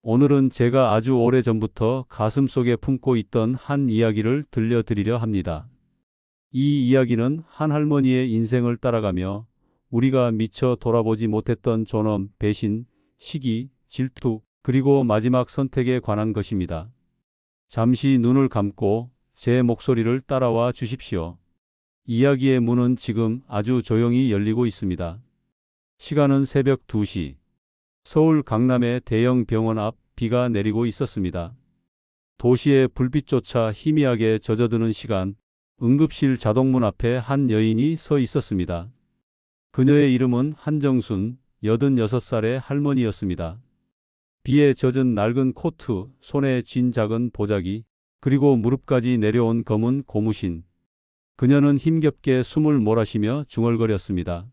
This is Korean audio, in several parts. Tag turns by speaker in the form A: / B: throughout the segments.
A: 오늘은 제가 아주 오래전부터 가슴속에 품고 있던 한 이야기를 들려드리려 합니다. 이 이야기는 한 할머니의 인생을 따라가며 우리가 미처 돌아보지 못했던 존엄, 배신, 시기, 질투, 그리고 마지막 선택에 관한 것입니다. 잠시 눈을 감고 제 목소리를 따라와 주십시오. 이야기의 문은 지금 아주 조용히 열리고 있습니다. 시간은 새벽 2시. 서울 강남의 대형 병원 앞 비가 내리고 있었습니다. 도시의 불빛조차 희미하게 젖어드는 시간, 응급실 자동문 앞에 한 여인이 서 있었습니다. 그녀의 이름은 한정순, 86살의 할머니였습니다. 비에 젖은 낡은 코트, 손에 쥔 작은 보자기, 그리고 무릎까지 내려온 검은 고무신. 그녀는 힘겹게 숨을 몰아쉬며 중얼거렸습니다.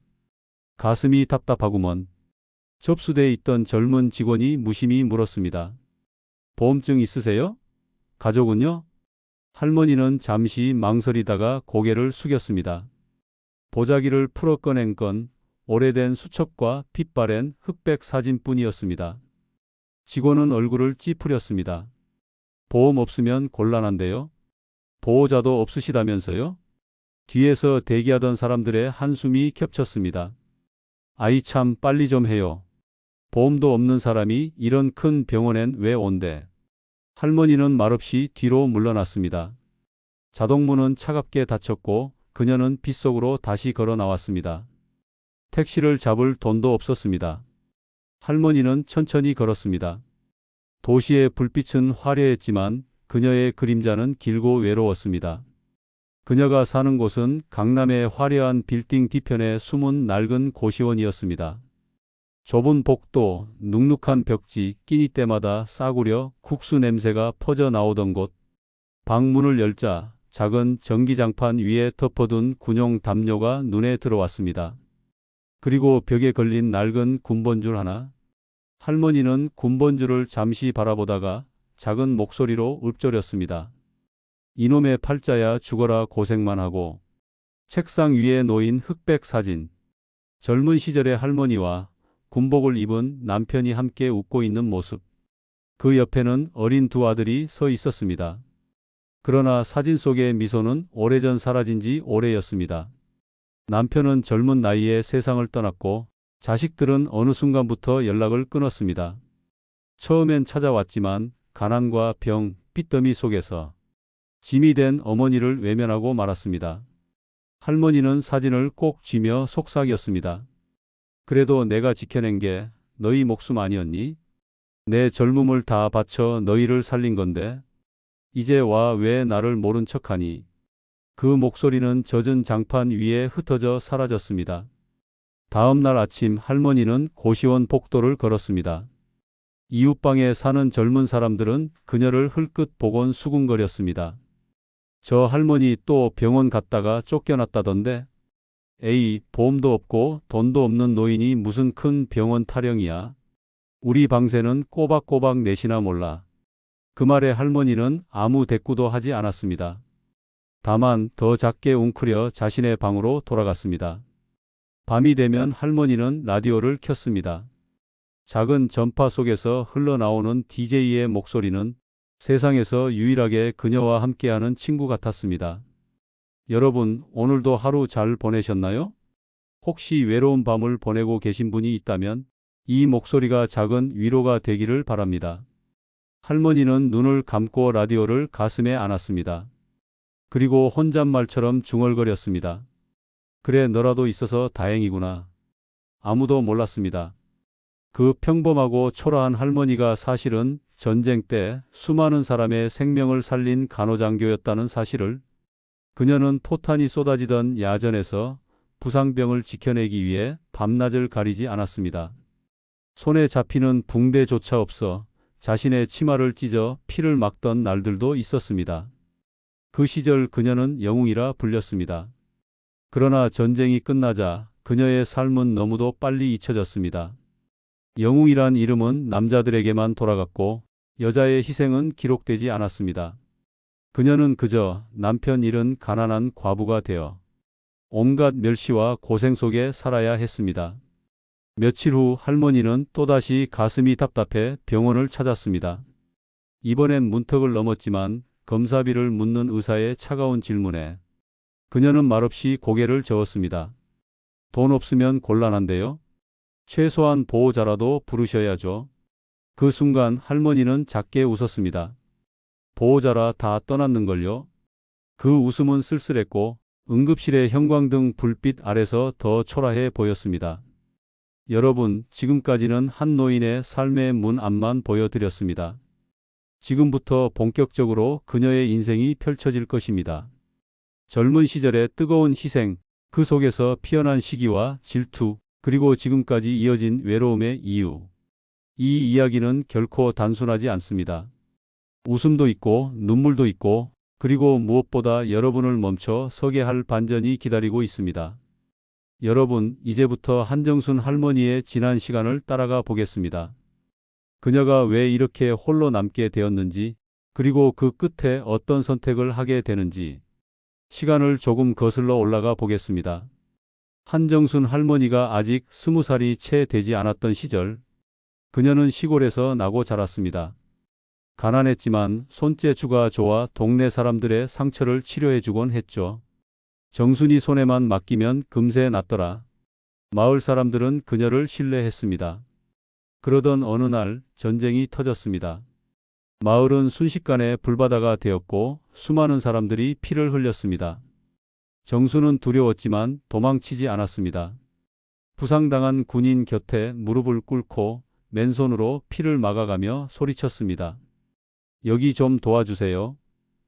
A: 가슴이 답답하구먼. 접수대에 있던 젊은 직원이 무심히 물었습니다. 보험증 있으세요? 가족은요? 할머니는 잠시 망설이다가 고개를 숙였습니다. 보자기를 풀어 꺼낸 건 오래된 수첩과 핏바랜 흑백 사진뿐이었습니다. 직원은 얼굴을 찌푸렸습니다. 보험 없으면 곤란한데요? 보호자도 없으시다면서요? 뒤에서 대기하던 사람들의 한숨이 겹쳤습니다. 아이 참 빨리 좀 해요. 보험도 없는 사람이 이런 큰 병원엔 왜 온대? 할머니는 말없이 뒤로 물러났습니다. 자동문은 차갑게 닫혔고 그녀는 빗속으로 다시 걸어 나왔습니다. 택시를 잡을 돈도 없었습니다. 할머니는 천천히 걸었습니다. 도시의 불빛은 화려했지만 그녀의 그림자는 길고 외로웠습니다. 그녀가 사는 곳은 강남의 화려한 빌딩 뒤편에 숨은 낡은 고시원이었습니다. 좁은 복도, 눅눅한 벽지, 끼니 때마다 싸구려 국수 냄새가 퍼져 나오던 곳. 방문을 열자 작은 전기장판 위에 덮어둔 군용 담요가 눈에 들어왔습니다. 그리고 벽에 걸린 낡은 군번줄 하나. 할머니는 군번줄을 잠시 바라보다가 작은 목소리로 읊조렸습니다. 이놈의 팔자야 죽어라 고생만 하고. 책상 위에 놓인 흑백 사진. 젊은 시절의 할머니와 군복을 입은 남편이 함께 웃고 있는 모습. 그 옆에는 어린 두 아들이 서 있었습니다. 그러나 사진 속의 미소는 오래전 사라진 지 오래였습니다. 남편은 젊은 나이에 세상을 떠났고 자식들은 어느 순간부터 연락을 끊었습니다. 처음엔 찾아왔지만 가난과 병, 빚더미 속에서 짐이 된 어머니를 외면하고 말았습니다. 할머니는 사진을 꼭 쥐며 속삭였습니다. 그래도 내가 지켜낸 게 너희 목숨 아니었니? 내 젊음을 다 바쳐 너희를 살린 건데 이제 와 왜 나를 모른 척하니? 그 목소리는 젖은 장판 위에 흩어져 사라졌습니다. 다음 날 아침 할머니는 고시원 복도를 걸었습니다. 이웃방에 사는 젊은 사람들은 그녀를 흘끗 보곤 수군거렸습니다. 저 할머니 또 병원 갔다가 쫓겨났다던데? 에이, 보험도 없고 돈도 없는 노인이 무슨 큰 병원 타령이야. 우리 방세는 꼬박꼬박 내시나 몰라. 그 말에 할머니는 아무 대꾸도 하지 않았습니다. 다만 더 작게 웅크려 자신의 방으로 돌아갔습니다. 밤이 되면 할머니는 라디오를 켰습니다. 작은 전파 속에서 흘러나오는 DJ의 목소리는 세상에서 유일하게 그녀와 함께하는 친구 같았습니다. 여러분, 오늘도 하루 잘 보내셨나요? 혹시 외로운 밤을 보내고 계신 분이 있다면 이 목소리가 작은 위로가 되기를 바랍니다. 할머니는 눈을 감고 라디오를 가슴에 안았습니다. 그리고 혼잣말처럼 중얼거렸습니다. 그래, 너라도 있어서 다행이구나. 아무도 몰랐습니다. 그 평범하고 초라한 할머니가 사실은 전쟁 때 수많은 사람의 생명을 살린 간호장교였다는 사실을. 그녀는 포탄이 쏟아지던 야전에서 부상병을 지켜내기 위해 밤낮을 가리지 않았습니다. 손에 잡히는 붕대조차 없어 자신의 치마를 찢어 피를 막던 날들도 있었습니다. 그 시절 그녀는 영웅이라 불렸습니다. 그러나 전쟁이 끝나자 그녀의 삶은 너무도 빨리 잊혀졌습니다. 영웅이란 이름은 남자들에게만 돌아갔고 여자의 희생은 기록되지 않았습니다. 그녀는 그저 남편 잃은 가난한 과부가 되어 온갖 멸시와 고생 속에 살아야 했습니다. 며칠 후 할머니는 또다시 가슴이 답답해 병원을 찾았습니다. 이번엔 문턱을 넘었지만 검사비를 묻는 의사의 차가운 질문에 그녀는 말없이 고개를 저었습니다. 돈 없으면 곤란한데요. 최소한 보호자라도 부르셔야죠. 그 순간 할머니는 작게 웃었습니다. 보호자라 다 떠났는걸요. 그 웃음은 쓸쓸했고 응급실의 형광등 불빛 아래서 더 초라해 보였습니다. 여러분, 지금까지는 한 노인의 삶의 문 앞만 보여드렸습니다. 지금부터 본격적으로 그녀의 인생이 펼쳐질 것입니다. 젊은 시절의 뜨거운 희생, 그 속에서 피어난 시기와 질투, 그리고 지금까지 이어진 외로움의 이유. 이 이야기는 결코 단순하지 않습니다. 웃음도 있고 눈물도 있고 그리고 무엇보다 여러분을 멈춰 서게 할 반전이 기다리고 있습니다. 여러분, 이제부터 한정순 할머니의 지난 시간을 따라가 보겠습니다. 그녀가 왜 이렇게 홀로 남게 되었는지, 그리고 그 끝에 어떤 선택을 하게 되는지, 시간을 조금 거슬러 올라가 보겠습니다. 한정순 할머니가 아직 20살이 채 되지 않았던 시절, 그녀는 시골에서 나고 자랐습니다. 가난했지만 손재주가 좋아 동네 사람들의 상처를 치료해주곤 했죠. 정순이 손에만 맡기면 금세 낫더라. 마을 사람들은 그녀를 신뢰했습니다. 그러던 어느 날 전쟁이 터졌습니다. 마을은 순식간에 불바다가 되었고 수많은 사람들이 피를 흘렸습니다. 정수는 두려웠지만 도망치지 않았습니다. 부상당한 군인 곁에 무릎을 꿇고 맨손으로 피를 막아가며 소리쳤습니다. 여기 좀 도와주세요.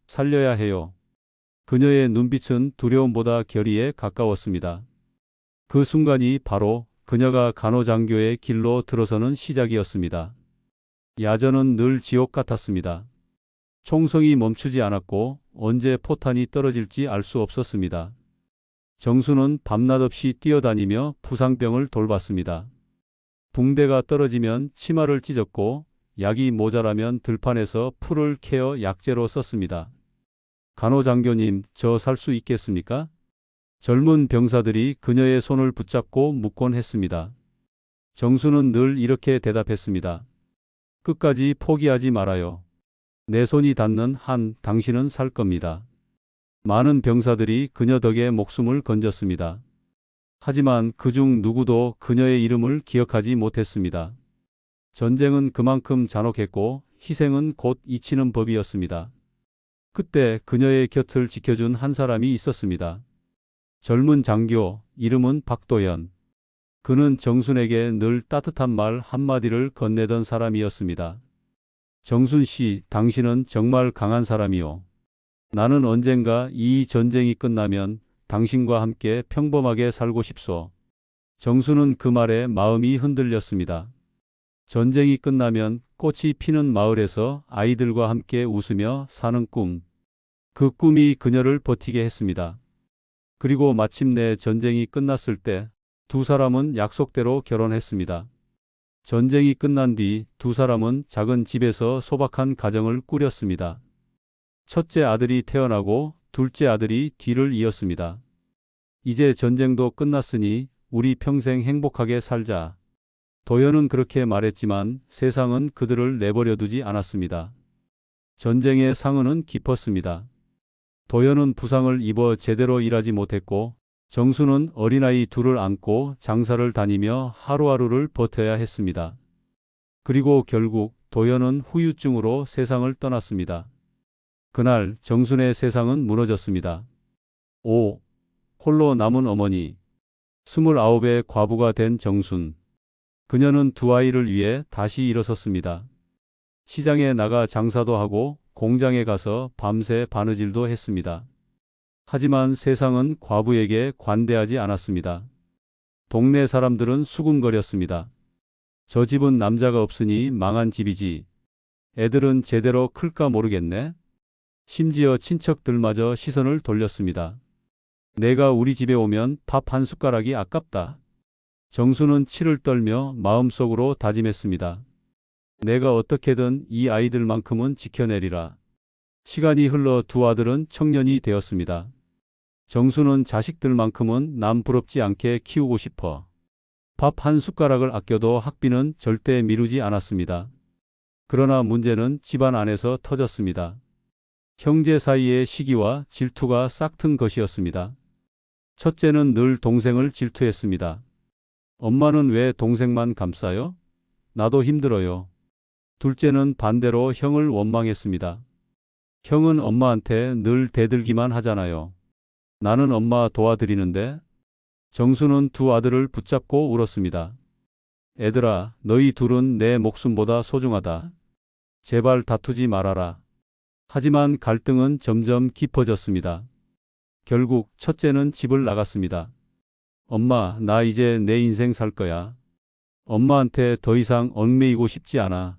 A: 살려야 해요. 그녀의 눈빛은 두려움보다 결의에 가까웠습니다. 그 순간이 바로 그녀가 간호장교의 길로 들어서는 시작이었습니다. 야전은 늘 지옥 같았습니다. 총성이 멈추지 않았고 언제 포탄이 떨어질지 알 수 없었습니다. 정수는 밤낮 없이 뛰어다니며 부상병을 돌봤습니다. 붕대가 떨어지면 치마를 찢었고 약이 모자라면 들판에서 풀을 캐어 약재로 썼습니다. 간호장교님, 저 살 수 있겠습니까? 젊은 병사들이 그녀의 손을 붙잡고 묻곤 했습니다. 정수는 늘 이렇게 대답했습니다. 끝까지 포기하지 말아요. 내 손이 닿는 한 당신은 살 겁니다. 많은 병사들이 그녀 덕에 목숨을 건졌습니다. 하지만 그중 누구도 그녀의 이름을 기억하지 못했습니다. 전쟁은 그만큼 잔혹했고 희생은 곧 잊히는 법이었습니다. 그때 그녀의 곁을 지켜준 한 사람이 있었습니다. 젊은 장교, 이름은 박도연. 그는 정순에게 늘 따뜻한 말 한마디를 건네던 사람이었습니다. 정순 씨, 당신은 정말 강한 사람이요. 나는 언젠가 이 전쟁이 끝나면 당신과 함께 평범하게 살고 싶소. 정순은 그 말에 마음이 흔들렸습니다. 전쟁이 끝나면 꽃이 피는 마을에서 아이들과 함께 웃으며 사는 꿈. 그 꿈이 그녀를 버티게 했습니다. 그리고 마침내 전쟁이 끝났을 때 두 사람은 약속대로 결혼했습니다. 전쟁이 끝난 뒤 두 사람은 작은 집에서 소박한 가정을 꾸렸습니다. 첫째 아들이 태어나고 둘째 아들이 뒤를 이었습니다. 이제 전쟁도 끝났으니 우리 평생 행복하게 살자. 도연은 그렇게 말했지만 세상은 그들을 내버려 두지 않았습니다. 전쟁의 상흔은 깊었습니다. 도연은 부상을 입어 제대로 일하지 못했고 정수는 어린아이 둘을 안고 장사를 다니며 하루하루를 버텨야 했습니다. 그리고 결국 도연은 후유증으로 세상을 떠났습니다. 그날 정순의 세상은 무너졌습니다. 홀로 남은 어머니. 29의 과부가 된 정순. 그녀는 두 아이를 위해 다시 일어섰습니다. 시장에 나가 장사도 하고 공장에 가서 밤새 바느질도 했습니다. 하지만 세상은 과부에게 관대하지 않았습니다. 동네 사람들은 수군거렸습니다. 저 집은 남자가 없으니 망한 집이지. 애들은 제대로 클까 모르겠네. 심지어 친척들마저 시선을 돌렸습니다. 내가 우리 집에 오면 밥 한 숟가락이 아깝다. 정수는 치를 떨며 마음속으로 다짐했습니다. 내가 어떻게든 이 아이들만큼은 지켜내리라. 시간이 흘러 두 아들은 청년이 되었습니다. 정수는 자식들만큼은 남 부럽지 않게 키우고 싶어 밥 한 숟가락을 아껴도 학비는 절대 미루지 않았습니다. 그러나 문제는 집안 안에서 터졌습니다. 형제 사이의 시기와 질투가 싹튼 것이었습니다. 첫째는 늘 동생을 질투했습니다. 엄마는 왜 동생만 감싸요? 나도 힘들어요. 둘째는 반대로 형을 원망했습니다. 형은 엄마한테 늘 대들기만 하잖아요. 나는 엄마 도와드리는데. 정수는 두 아들을 붙잡고 울었습니다. 애들아, 너희 둘은 내 목숨보다 소중하다. 제발 다투지 말아라. 하지만 갈등은 점점 깊어졌습니다. 결국 첫째는 집을 나갔습니다. 엄마, 나 이제 내 인생 살 거야. 엄마한테 더 이상 얽매이고 싶지 않아.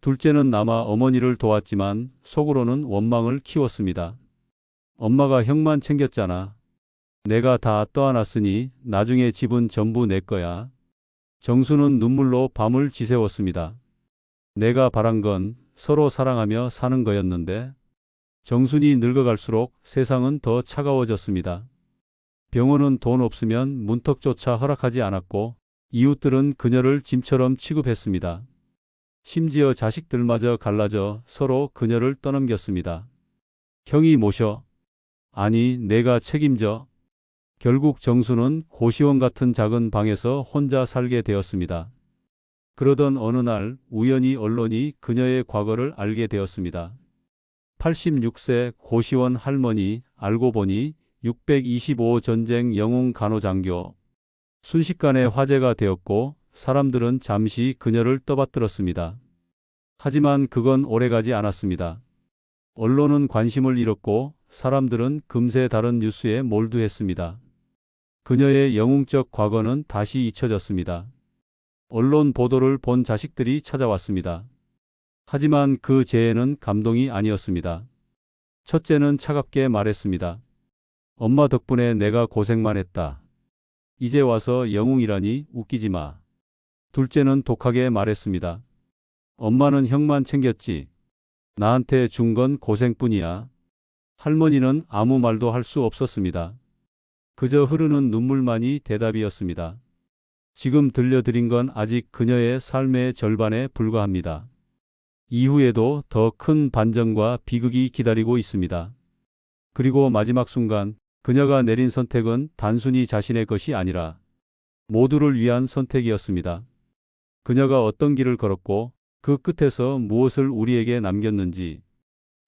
A: 둘째는 남아 어머니를 도왔지만 속으로는 원망을 키웠습니다. 엄마가 형만 챙겼잖아. 내가 다 떠안았으니 나중에 집은 전부 내 거야. 정수는 눈물로 밤을 지새웠습니다. 내가 바란 건 서로 사랑하며 사는 거였는데. 정순이 늙어갈수록 세상은 더 차가워졌습니다. 병원은 돈 없으면 문턱조차 허락하지 않았고 이웃들은 그녀를 짐처럼 취급했습니다. 심지어 자식들마저 갈라져 서로 그녀를 떠넘겼습니다. 형이 모셔. 아니, 내가 책임져. 결국 정수는 고시원 같은 작은 방에서 혼자 살게 되었습니다. 그러던 어느 날 우연히 언론이 그녀의 과거를 알게 되었습니다. 86세 고시원 할머니, 알고 보니 625 전쟁 영웅 간호장교. 순식간에 화제가 되었고 사람들은 잠시 그녀를 떠받들었습니다. 하지만 그건 오래가지 않았습니다. 언론은 관심을 잃었고 사람들은 금세 다른 뉴스에 몰두했습니다. 그녀의 영웅적 과거는 다시 잊혀졌습니다. 언론 보도를 본 자식들이 찾아왔습니다. 하지만 그 재해는 감동이 아니었습니다. 첫째는 차갑게 말했습니다. 엄마 덕분에 내가 고생만 했다. 이제 와서 영웅이라니 웃기지 마. 둘째는 독하게 말했습니다. 엄마는 형만 챙겼지. 나한테 준 건 고생뿐이야. 할머니는 아무 말도 할 수 없었습니다. 그저 흐르는 눈물만이 대답이었습니다. 지금 들려드린 건 아직 그녀의 삶의 절반에 불과합니다. 이후에도 더 큰 반전과 비극이 기다리고 있습니다. 그리고 마지막 순간 그녀가 내린 선택은 단순히 자신의 것이 아니라 모두를 위한 선택이었습니다. 그녀가 어떤 길을 걸었고 그 끝에서 무엇을 우리에게 남겼는지.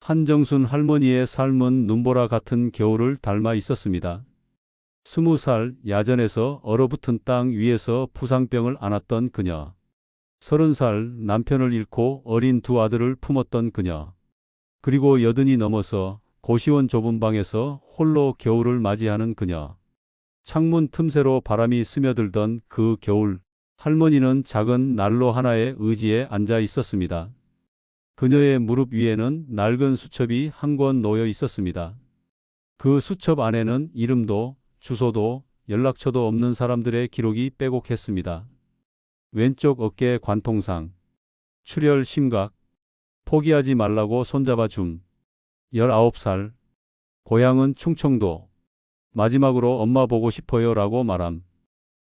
A: 한정순 할머니의 삶은 눈보라 같은 겨울을 닮아 있었습니다. 20살 야전에서 얼어붙은 땅 위에서 부상병을 안았던 그녀. 30살 남편을 잃고 어린 두 아들을 품었던 그녀. 그리고 80이 넘어서 고시원 좁은 방에서 홀로 겨울을 맞이하는 그녀. 창문 틈새로 바람이 스며들던 그 겨울, 할머니는 작은 난로 하나의 의지에 앉아 있었습니다. 그녀의 무릎 위에는 낡은 수첩이 한 권 놓여 있었습니다. 그 수첩 안에는 이름도 주소도 연락처도 없는 사람들의 기록이 빼곡했습니다. 왼쪽 어깨 관통상, 출혈 심각, 포기하지 말라고 손잡아 줌, 19살, 고향은 충청도, 마지막으로 엄마 보고 싶어요 라고 말함.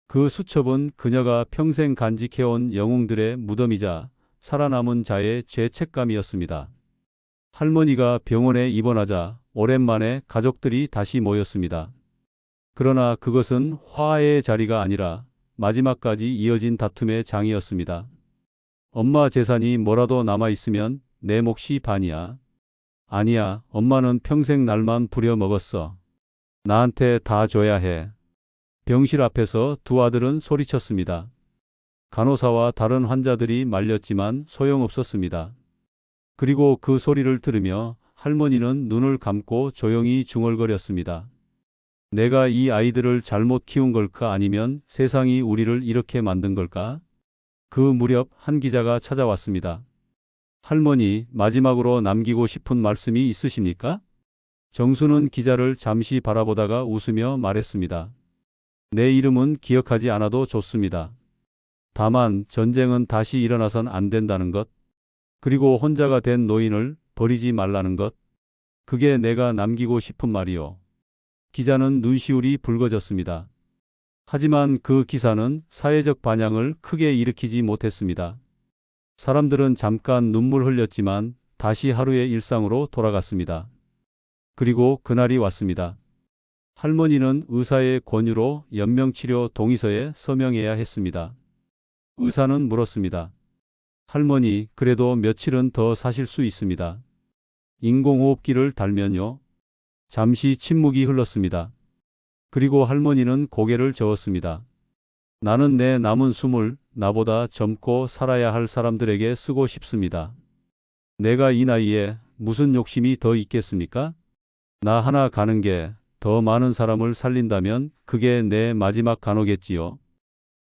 A: 그 수첩은 그녀가 평생 간직해온 영웅들의 무덤이자 살아남은 자의 죄책감이었습니다. 할머니가 병원에 입원하자 오랜만에 가족들이 다시 모였습니다. 그러나 그것은 화해의 자리가 아니라 마지막까지 이어진 다툼의 장이었습니다. 엄마 재산이 뭐라도 남아있으면 내 몫이 반이야. 아니야, 엄마는 평생 날만 부려먹었어. 나한테 다 줘야 해. 병실 앞에서 두 아들은 소리쳤습니다. 간호사와 다른 환자들이 말렸지만 소용없었습니다. 그리고 그 소리를 들으며 할머니는 눈을 감고 조용히 중얼거렸습니다. 내가 이 아이들을 잘못 키운 걸까 아니면 세상이 우리를 이렇게 만든 걸까? 그 무렵 한 기자가 찾아왔습니다. 할머니, 마지막으로 남기고 싶은 말씀이 있으십니까? 정수는 기자를 잠시 바라보다가 웃으며 말했습니다. 내 이름은 기억하지 않아도 좋습니다. 다만 전쟁은 다시 일어나선 안 된다는 것, 그리고 혼자가 된 노인을 버리지 말라는 것, 그게 내가 남기고 싶은 말이요. 기자는 눈시울이 붉어졌습니다. 하지만 그 기사는 사회적 반향을 크게 일으키지 못했습니다. 사람들은 잠깐 눈물 흘렸지만 다시 하루의 일상으로 돌아갔습니다. 그리고 그날이 왔습니다. 할머니는 의사의 권유로 연명치료 동의서에 서명해야 했습니다. 의사는 물었습니다. 할머니, 그래도 며칠은 더 사실 수 있습니다. 인공호흡기를 달면요. 잠시 침묵이 흘렀습니다. 그리고 할머니는 고개를 저었습니다. 나는 내 남은 숨을 나보다 젊고 살아야 할 사람들에게 쓰고 싶습니다. 내가 이 나이에 무슨 욕심이 더 있겠습니까? 나 하나 가는 게 더 많은 사람을 살린다면 그게 내 마지막 간호겠지요.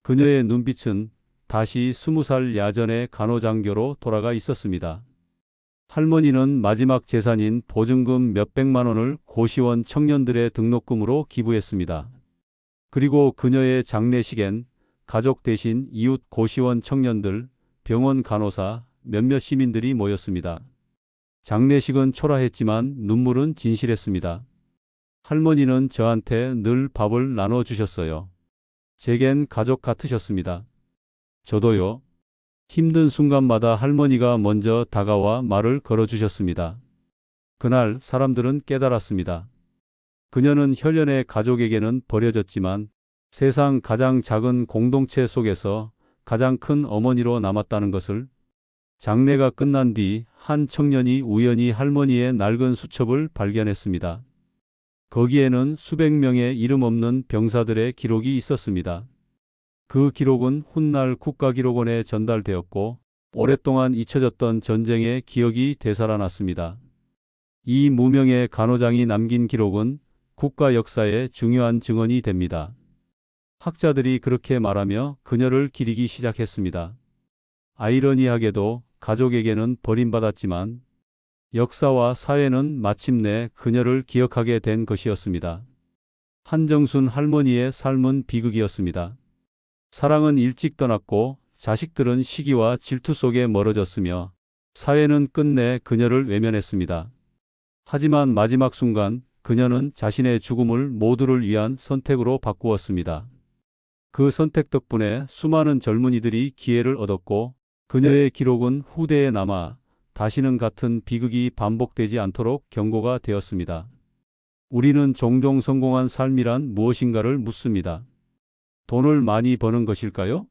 A: 그녀의 눈빛은 다시 20살 야전의 간호장교로 돌아가 있었습니다. 할머니는 마지막 재산인 보증금 몇백만 원을 고시원 청년들의 등록금으로 기부했습니다. 그리고 그녀의 장례식엔 가족 대신 이웃 고시원 청년들, 병원 간호사, 몇몇 시민들이 모였습니다. 장례식은 초라했지만 눈물은 진실했습니다. 할머니는 저한테 늘 밥을 나눠주셨어요. 제겐 가족 같으셨습니다. 저도요. 힘든 순간마다 할머니가 먼저 다가와 말을 걸어주셨습니다. 그날 사람들은 깨달았습니다. 그녀는 혈연의 가족에게는 버려졌지만 세상 가장 작은 공동체 속에서 가장 큰 어머니로 남았다는 것을. 장례가 끝난 뒤 한 청년이 우연히 할머니의 낡은 수첩을 발견했습니다. 거기에는 수백 명의 이름 없는 병사들의 기록이 있었습니다. 그 기록은 훗날 국가기록원에 전달되었고 오랫동안 잊혀졌던 전쟁의 기억이 되살아났습니다. 이 무명의 간호장이 남긴 기록은 국가 역사의 중요한 증언이 됩니다. 학자들이 그렇게 말하며 그녀를 기리기 시작했습니다. 아이러니하게도 가족에게는 버림받았지만 역사와 사회는 마침내 그녀를 기억하게 된 것이었습니다. 한정순 할머니의 삶은 비극이었습니다. 사랑은 일찍 떠났고 자식들은 시기와 질투 속에 멀어졌으며 사회는 끝내 그녀를 외면했습니다. 하지만 마지막 순간 그녀는 자신의 죽음을 모두를 위한 선택으로 바꾸었습니다. 그 선택 덕분에 수많은 젊은이들이 기회를 얻었고 그녀의 기록은 후대에 남아 다시는 같은 비극이 반복되지 않도록 경고가 되었습니다. 우리는 종종 성공한 삶이란 무엇인가를 묻습니다. 돈을 많이 버는 것일까요?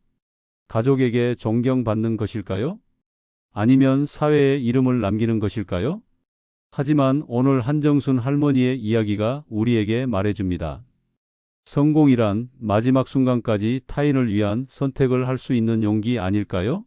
A: 가족에게 존경받는 것일까요? 아니면 사회에 이름을 남기는 것일까요? 하지만 오늘 한정순 할머니의 이야기가 우리에게 말해줍니다. 성공이란 마지막 순간까지 타인을 위한 선택을 할 수 있는 용기 아닐까요?